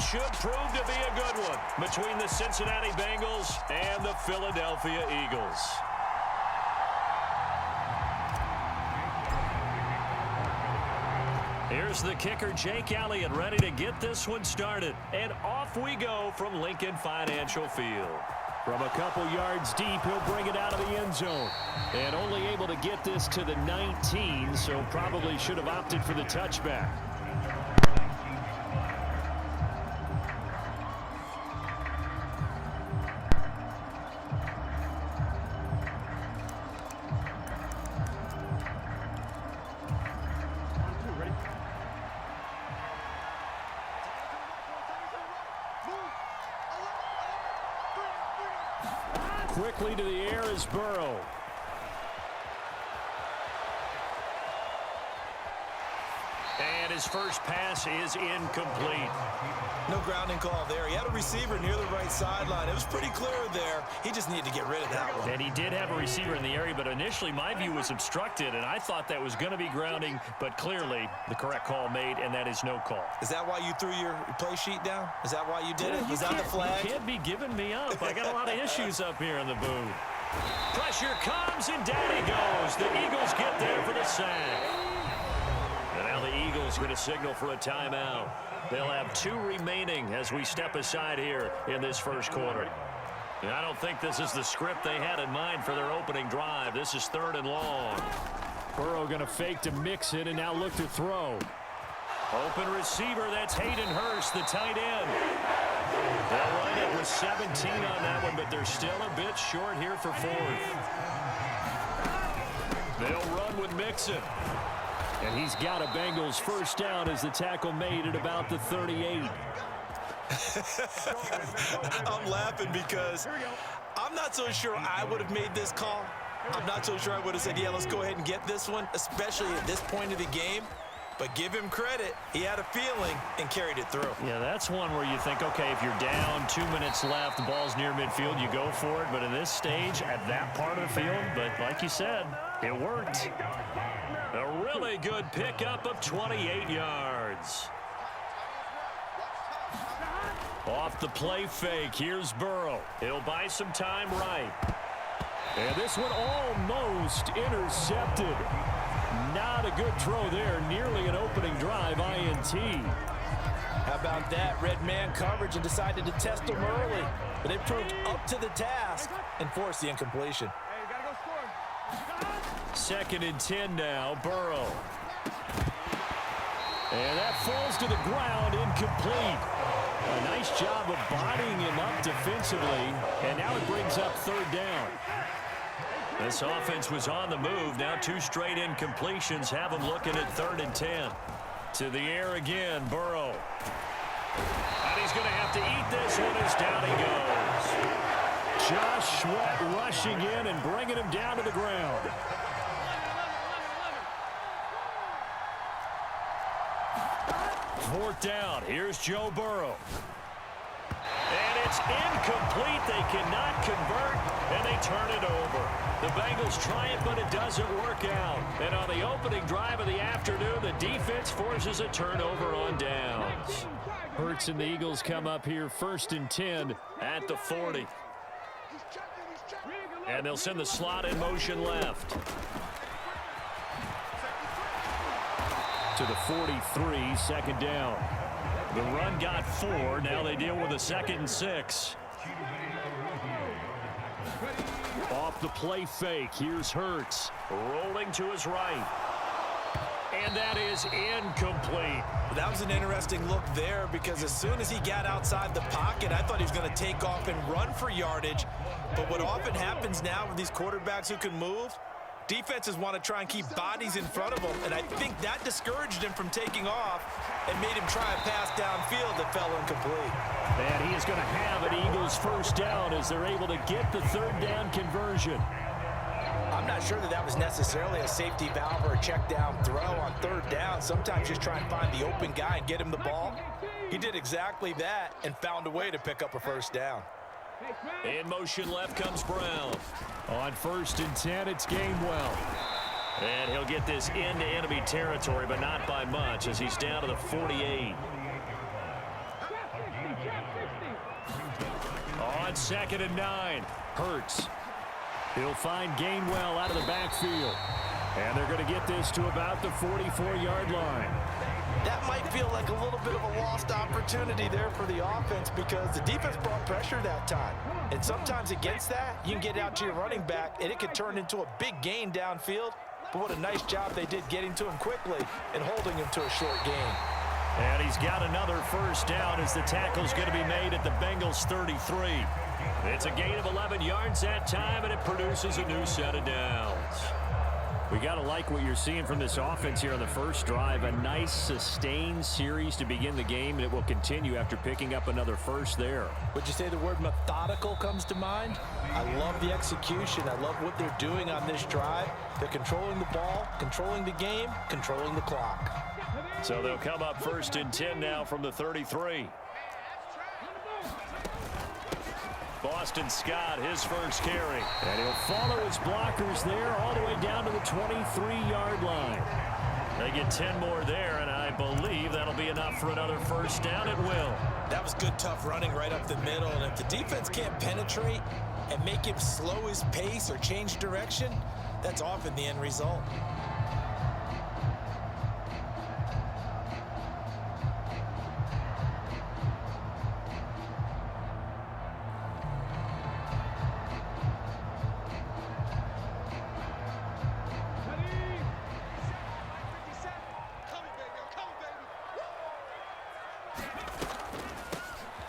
should prove to be a good one between the Cincinnati Bengals and the Philadelphia Eagles. Here's the kicker, Jake Elliott, ready to get this one started. And off we go from Lincoln Financial Field. From a couple yards deep, he'll bring it out of the end zone. And only able to get this to the 19, so probably should have opted for the touchback. Quickly to the air is Burrow. And his first pass is incomplete. No grounding call there. He had a receiver near the right sideline. It was pretty clear there. He just needed to get rid of that one. And he did have a receiver in the area, but initially my view was obstructed, and I thought that was going to be grounding, but clearly the correct call made, and that is no call. Is that why you threw your play sheet down? Is that why you did it? Was that the flag? You can't be giving me up. I got a lot of issues up here in the booth. Pressure comes, and down he goes. The Eagles get there for the sack. And now the Eagles going to signal for a timeout. They'll have 2 remaining as we step aside here in this first quarter. And I don't think this is the script they had in mind for their opening drive. This is 3rd and long. Burrow going to fake to mix it and now look to throw. Open receiver, that's Hayden Hurst, the tight end. They'll run it with 17 on that one, but they're still a bit short here for 4th. They'll run with Mixon. And he's got a Bengals first down as the tackle made at about the 38. I'm laughing because I'm not so sure I would have made this call. I'm not so sure I would have said, yeah, let's go ahead and get this one, especially at this point of the game. But give him credit. He had a feeling and carried it through. Yeah, that's one where you think, okay, if you're down, 2 minutes left, the ball's near midfield, you go for it. But in this stage, at that part of the field, but like you said, it worked. A really good pickup of 28 yards. Off the play fake, here's Burrow. He'll buy some time right. And this one almost intercepted. Not a good throw there, nearly an opening drive INT. How about that? Red man coverage and decided to test him early. But it proved up to the task and forced the incompletion. 2nd and 10 now, Burrow. And that falls to the ground, incomplete. A nice job of bodying him up defensively, and now it brings up 3rd down. This offense was on the move. Now 2 straight incompletions have them looking at 3rd and 10. To the air again, Burrow. And he's going to have to eat this one as down he goes. Josh Sweat rushing in and bringing him down to the ground. Fourth down. Here's Joe Burrow. And it's incomplete. They cannot convert, and they turn it over. The Bengals try it, but it doesn't work out. And on the opening drive of the afternoon, the defense forces a turnover on downs. Hurts and the Eagles come up here 1st and 10 at the 40. And they'll send the slot in motion left. To the 43, 2nd down. The run got 4. Now they deal with a 2nd and 6. Off the play fake. Here's Hurts. Rolling to his right. And that is incomplete. That was an interesting look there because as soon as he got outside the pocket, I thought he was going to take off and run for yardage. But what often happens now with these quarterbacks who can move, defenses want to try and keep bodies in front of them, and I think that discouraged him from taking off and made him try a pass downfield that fell incomplete. And he is going to have an Eagles first down as they're able to get the 3rd down conversion. I'm not sure that was necessarily a safety valve or a check down throw on 3rd down. Sometimes just try and find the open guy and get him the ball. He did exactly that and found a way to pick up a first down. In motion left comes Brown. On 1st and 10, it's Gainwell. And he'll get this into enemy territory, but not by much as he's down to the 48. on 2nd and 9. Hurts. He'll find Gainwell out of the backfield. And they're going to get this to about the 44-yard line. That might feel like a little bit of a lost opportunity there for the offense because the defense brought pressure that time. And sometimes against that, you can get out to your running back, and it could turn into a big gain downfield. But what a nice job they did getting to him quickly and holding him to a short gain. And he's got another first down as the tackle's going to be made at the Bengals' 33. It's a gain of 11 yards that time, and it produces a new set of downs. We got to like what you're seeing from this offense here on the first drive. A nice, sustained series to begin the game, and it will continue after picking up another first there. Would you say the word methodical comes to mind? I love the execution. I love what they're doing on this drive. They're controlling the ball, controlling the game, controlling the clock. So they'll come up 1st and 10 now from the 33. Boston Scott, his first carry. And he'll follow his blockers there all the way down to the 23-yard line. They get 10 more there, and I believe that'll be enough for another first down. It will. That was good, tough running right up the middle. And if the defense can't penetrate and make him slow his pace or change direction, that's often the end result.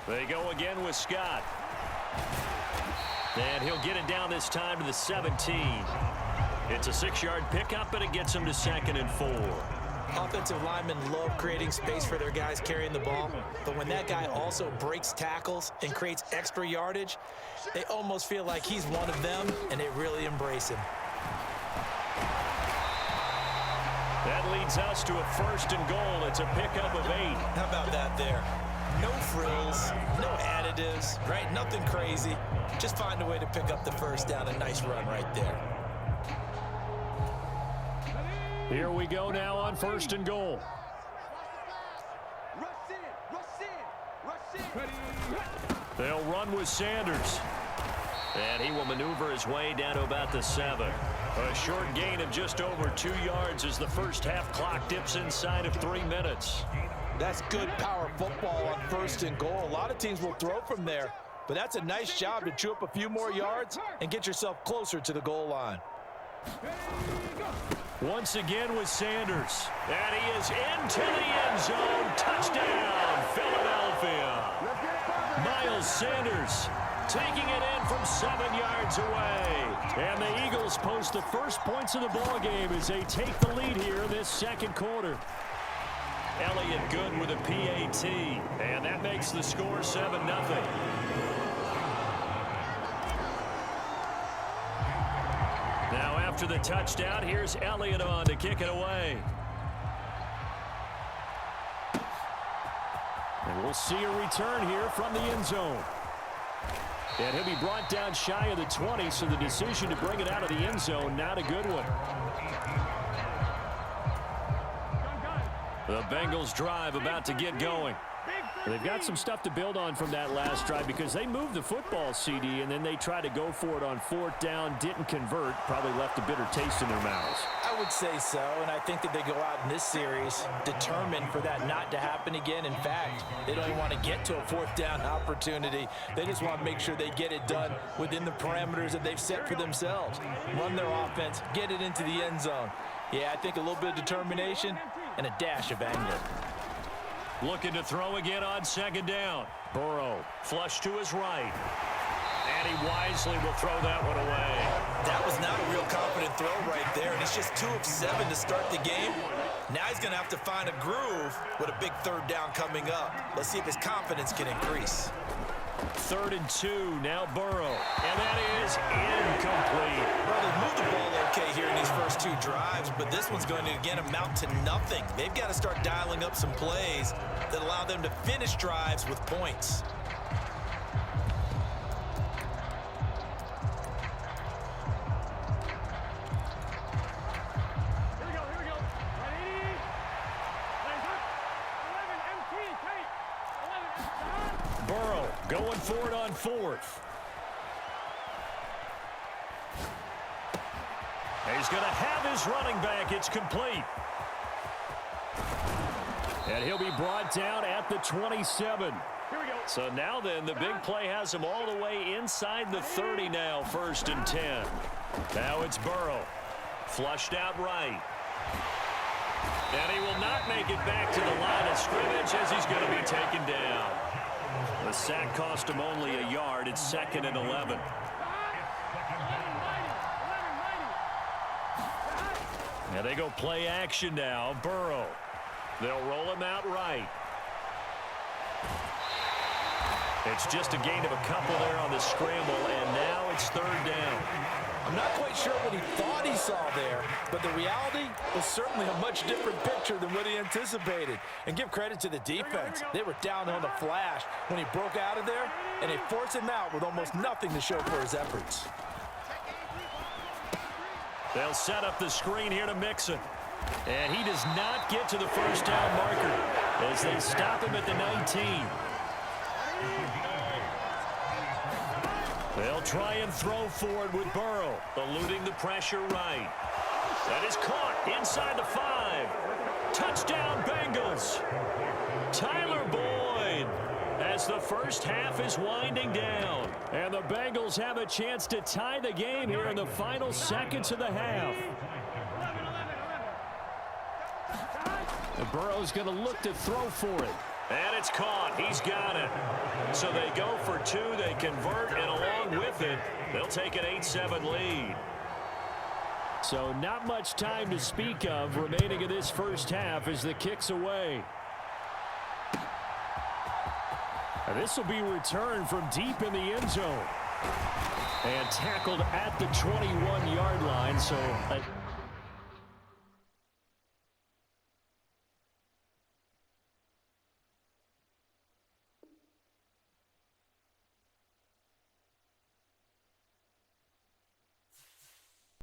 They go again with Scott. And he'll get it down this time to the 17. It's a 6-yard pickup, and it gets him to 2nd and 4. Offensive linemen love creating space for their guys carrying the ball, but when that guy also breaks tackles and creates extra yardage, they almost feel like he's one of them, and they really embrace him. That leads us to a 1st and goal. It's a pickup of 8. How about that there? No frills, no additives, right? Nothing crazy. Just find a way to pick up the first down. A nice run right there. Here we go now on 1st and goal. They'll run with Sanders. And he will maneuver his way down to about the 7. A short gain of just over 2 yards as the first half clock dips inside of 3 minutes. That's good power football on 1st and goal. A lot of teams will throw from there, but that's a nice job to chew up a few more yards and get yourself closer to the goal line. Once again with Sanders. And he is into the end zone. Touchdown, Philadelphia. Miles Sanders taking it in from 7 yards away. And the Eagles post the first points of the ballgame as they take the lead here in this second quarter. Elliott good with a PAT, and that makes the score 7-0. Now after the touchdown, here's Elliott on to kick it away. And we'll see a return here from the end zone. And he'll be brought down shy of the 20, so the decision to bring it out of the end zone, not a good one. The Bengals drive about to get going. They've got some stuff to build on from that last drive because they moved the football, CD, and then they tried to go for it on 4th down, didn't convert, probably left a bitter taste in their mouths. I would say so, and I think that they go out in this series determined for that not to happen again. In fact, they don't even want to get to a 4th down opportunity. They just want to make sure they get it done within the parameters that they've set for themselves. Run their offense, get it into the end zone. Yeah, I think a little bit of determination and a dash of anger. Looking to throw again on 2nd down. Burrow flush to his right. And he wisely will throw that one away. That was not a real confident throw right there, and he's just 2 of 7 to start the game. Now he's going to have to find a groove with a big 3rd down coming up. Let's see if his confidence can increase. 3rd and 2, now Burrow. And that is incomplete. Well, they've moved the ball okay here in these first 2 drives, but this one's going to, again, amount to nothing. They've got to start dialing up some plays that allow them to finish drives with points. Burrow going for it on 4th. He's going to have his running back. It's complete. And he'll be brought down at the 27. So now then, the big play has him all the way inside the 30 now, 1st and 10. Now it's Burrow. Flushed out right. And he will not make it back to the line of scrimmage as he's going to be taken down. The sack cost him only a yard. It's 2nd and 11. And they go play action now. Burrow. They'll roll him out right. It's just a gain of a couple there on the scramble, and now it's 3rd down. I'm not quite sure what he thought he saw there, but the reality was certainly a much different picture than what he anticipated. And give credit to the defense. They were down on the flash when he broke out of there, and they forced him out with almost nothing to show for his efforts. They'll set up the screen here to Mixon. And he does not get to the 1st down marker as they stop him at the 19. They'll try and throw forward with Burrow, eluding the pressure right. That is caught inside the 5. Touchdown, Bengals. Tyler Boyd as the first half is winding down. And the Bengals have a chance to tie the game here in the final seconds of the half. And Burrow's going to look to throw for it. And it's caught. He's got it. So they go for 2. They convert, and along with it, they'll take an 8-7 lead. So not much time to speak of remaining in this first half as the kick's away. And this will be returned from deep in the end zone. And tackled at the 21-yard line. So